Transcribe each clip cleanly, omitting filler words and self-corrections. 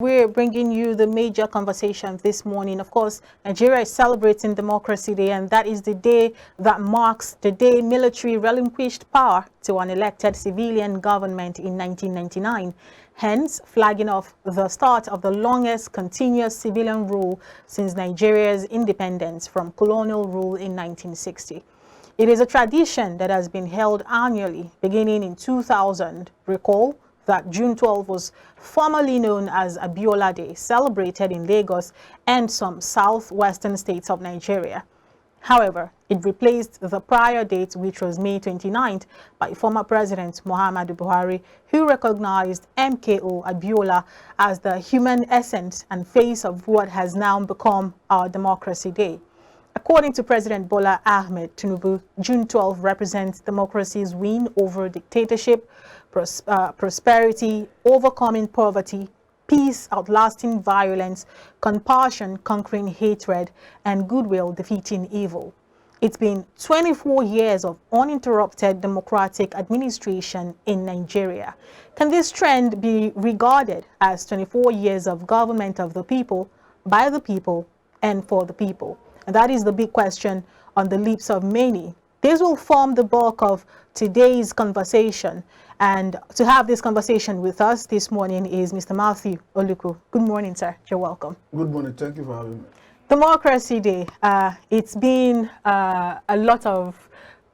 We're bringing you the major conversation this morning. Of course, Nigeria is celebrating Democracy Day, and that is the day that marks the day military relinquished power to an elected civilian government in 1999, hence flagging off the start of the longest continuous civilian rule since Nigeria's independence from colonial rule in 1960. It is a tradition that has been held annually beginning in 2000. Recall that June 12 was formerly known as Abiola Day, celebrated in Lagos and some southwestern states of Nigeria. However, it replaced the prior date, which was May 29th, by former President Muhammadu Buhari, who recognized MKO Abiola as the human essence and face of what has now become our Democracy Day. According to President Bola Ahmed Tinubu, June 12 represents democracy's win over dictatorship, prosperity, overcoming poverty, peace outlasting violence, compassion conquering hatred, and goodwill defeating evil. It's been 24 years of uninterrupted democratic administration in Nigeria. Can this trend be regarded as 24 years of government of the people, by the people, and for the people? And that is the big question on the lips of many. This will form the bulk of today's conversation. And to have this conversation with us this morning is Mr. Matthew Oluku. Good morning, sir. You're welcome. Good morning. Thank you for having me. Democracy Day. It's been a lot of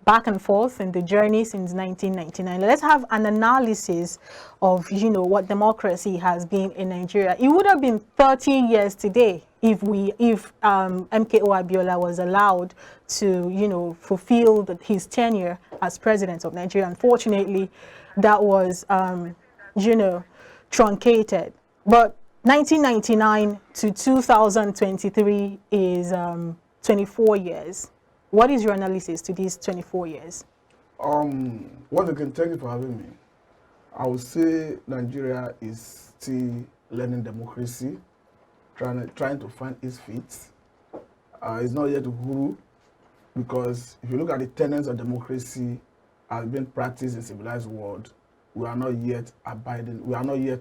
back and forth in the journey since 1999. Let's have an analysis of, what democracy has been in Nigeria. It would have been 30 years today if MKO Abiola was allowed to, fulfill his tenure as president of Nigeria. Unfortunately, that was, truncated. But 1999 to 2023 is 24 years. What is your analysis to these 24 years? Once again, thank you for having me. I would say Nigeria is still learning democracy, trying to find its feet. It's not yet a guru, because if you look at the tenets of democracy as being practiced in civilized world, we are not yet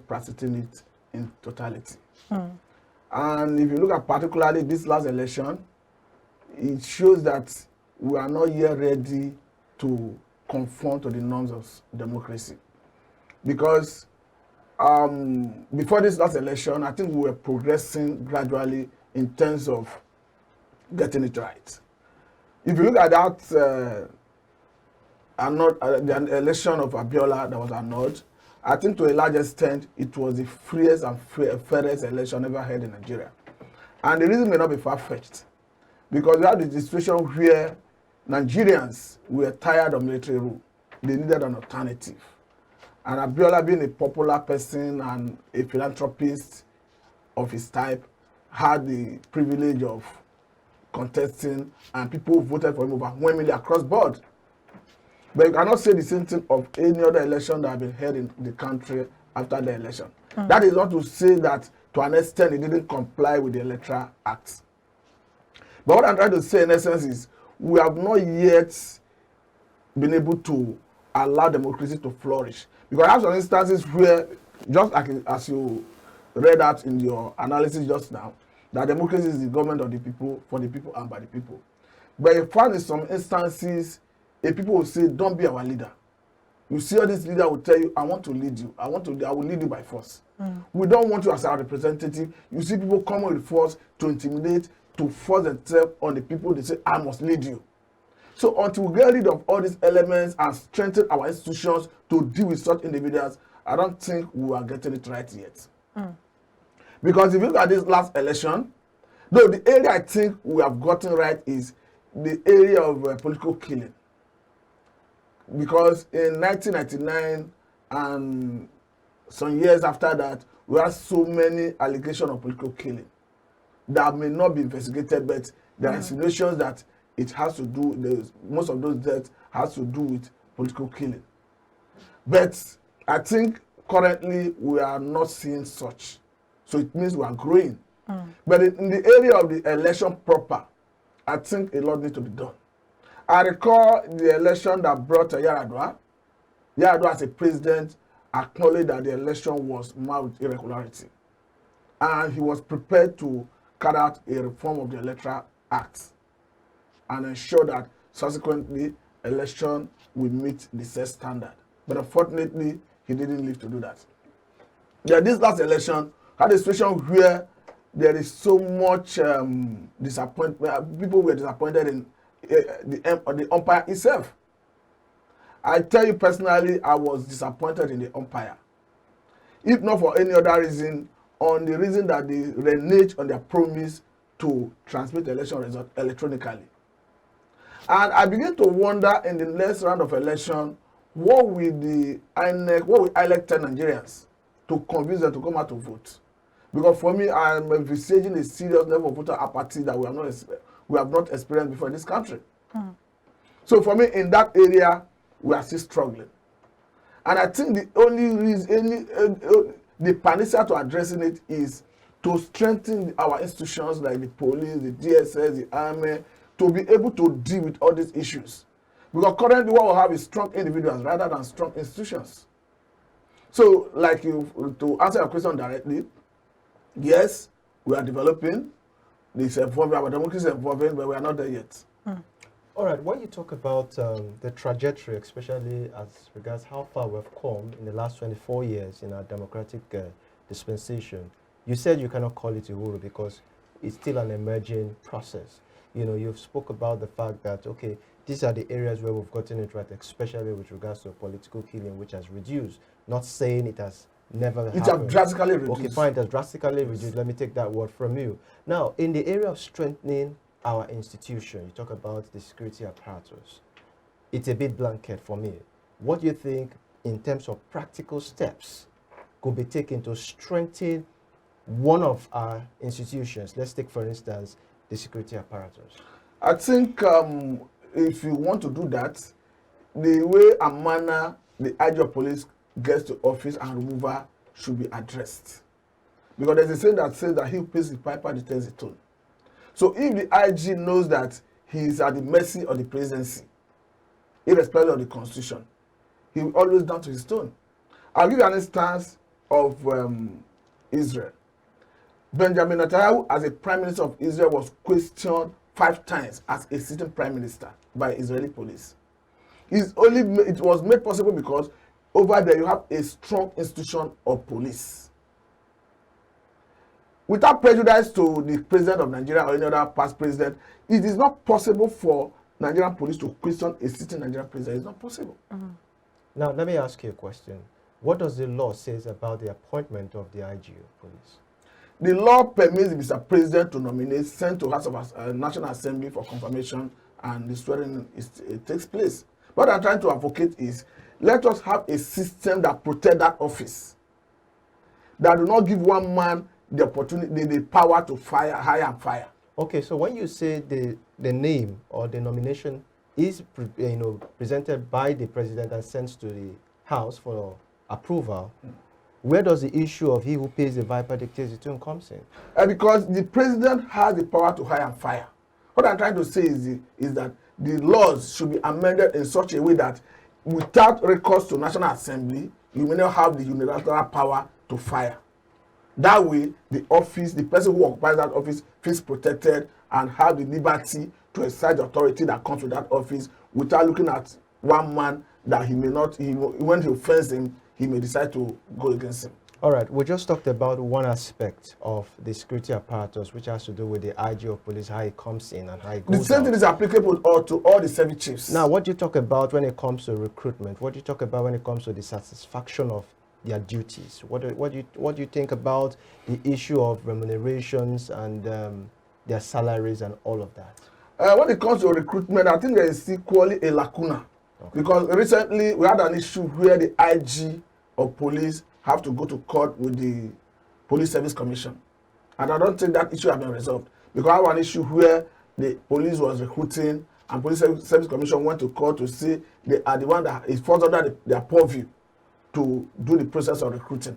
practicing it in totality. And if you look at particularly this last election, it shows that we are not yet ready to conform to the norms of democracy. Because before this last election, I think we were progressing gradually in terms of getting it right. If you look at that, the election of Abiola that was annulled, I think to a large extent, it was the freest and fairest election ever held in Nigeria. And the reason may not be far-fetched, because we had the situation where Nigerians were tired of military rule. They needed an alternative. And Abiola, being a popular person and a philanthropist of his type, had the privilege of contesting, and people voted for him overwhelmingly across board. But you cannot say the same thing of any other election that has been held in the country after the election. That is not to say that to an extent it didn't comply with the Electoral Act. But what I'm trying to say in essence is we have not yet been able to allow democracy to flourish. Because I have some instances where, just like as you read out in your analysis just now, that democracy is the government of the people, for the people, and by the people. But you find in some instances, people will say, don't be our leader. You see all these leaders will tell you, I want to lead you. I will lead you by force. We don't want you as our representative. You see people come with force to intimidate, to force themselves on the people. They say, I must lead you. So until we get rid of all these elements and strengthen our institutions to deal with such individuals, I don't think we are getting it right yet. Because if you look at this last election, though the area I think we have gotten right is the area of political killing. Because in 1999 and some years after that, we had so many allegations of political killing that may not be investigated, but there are insinuations that it has to do, most of those deaths has to do with political killing. But I think currently we are not seeing such. So it means we are growing. But in the area of the election proper, I think a lot needs to be done. I recall the election that brought Yar'Adua. Yar'Adua as a president acknowledged that the election was marked with irregularity. and he was prepared to carry out a reform of the Electoral Act and ensure that subsequently election will meet the set standard. But unfortunately, he didn't live to do that. Yeah, this last election had a situation where there is so much disappointment. People were disappointed in the umpire itself. I tell you personally, I was disappointed in the umpire. If not for any other reason, on the reason that they reneged on their promise to transmit election result electronically. And I begin to wonder in the next round of election, what will INEC tell Nigerians to convince them to come out to vote? Because for me, I am envisaging a serious level of voter apathy that we have not experienced before in this country. So for me, in that area, we are still struggling. And I think the only reason, the panacea to addressing it is to strengthen our institutions like the police, the DSS, the army, to be able to deal with all these issues. Because currently what we have is strong individuals rather than strong institutions. So, like to answer your question directly, yes, we are developing, this evolving, our democracy is evolving, but we are not there yet. All right, when you talk about the trajectory, especially as regards how far we've come in the last 24 years in our democratic dispensation, you said you cannot call it a huru because it's still an emerging process. You know, you've spoke about the fact that, okay, these are the areas where we've gotten it right, especially with regards to political killing, which has reduced. Not saying it has never happened. It has drastically reduced. Okay, fine, it has drastically reduced. Let me take that word from you. Now, in the area of strengthening our institution, you talk about the security apparatus. It's a bit blanket for me. What do you think in terms of practical steps could be taken to strengthen one of our institutions? Let's take, for instance, the security apparatus. I think if you want to do that, the way and manner the IG of police gets to office and removal should be addressed. Because there's a saying that says that he who pays the piper determines the tone. So if the IG knows that he is at the mercy of the presidency, irrespective of the constitution, he will always down to his tone. I'll give you an instance of Israel. Benjamin Netanyahu, as a prime minister of Israel, was questioned 5 times as a sitting prime minister by Israeli police. It was made possible because over there you have a strong institution of police. Without prejudice to the president of Nigeria or any other past president, it is not possible for Nigerian police to question a sitting Nigerian president. It's not possible. Now, let me ask you a question. What does the law say about the appointment of the IG of police? The law permits the Mr. President to nominate, send to House of National Assembly for confirmation, and the swearing it takes place. What I'm trying to advocate is, let us have a system that protects that office, that do not give one man the opportunity, the power to hire and fire. Okay, so when you say the name or the nomination is presented by the president and sent to the House for approval, where does the issue of he who pays the viper dictates the tune comes in? Because the president has the power to hire and fire. What I'm trying to say is that the laws should be amended in such a way that without recourse to National Assembly, you may not have the unilateral power to fire. That way, the office, the person who occupies that office feels protected and have the liberty to exercise the authority that comes with that office without looking at one man that he may not, when he offends him, he may decide to go against him. All right, we just talked about one aspect of the security apparatus, which has to do with the IG of police, how it comes in and how it goes out. The same thing is applicable to all the service chiefs. Now, what do you talk about when it comes to recruitment? What do you talk about when it comes to the satisfaction of their duties? What do you think about the issue of remunerations and their salaries and all of that? When it comes to recruitment, I think there is equally a lacuna. Okay. Because recently we had an issue where the IG of police have to go to court with the Police Service Commission. And I don't think that issue has been resolved. Because I have an issue where the police was recruiting and Police Service Commission went to court to say they are the one that is falls under their purview to do the process of recruiting.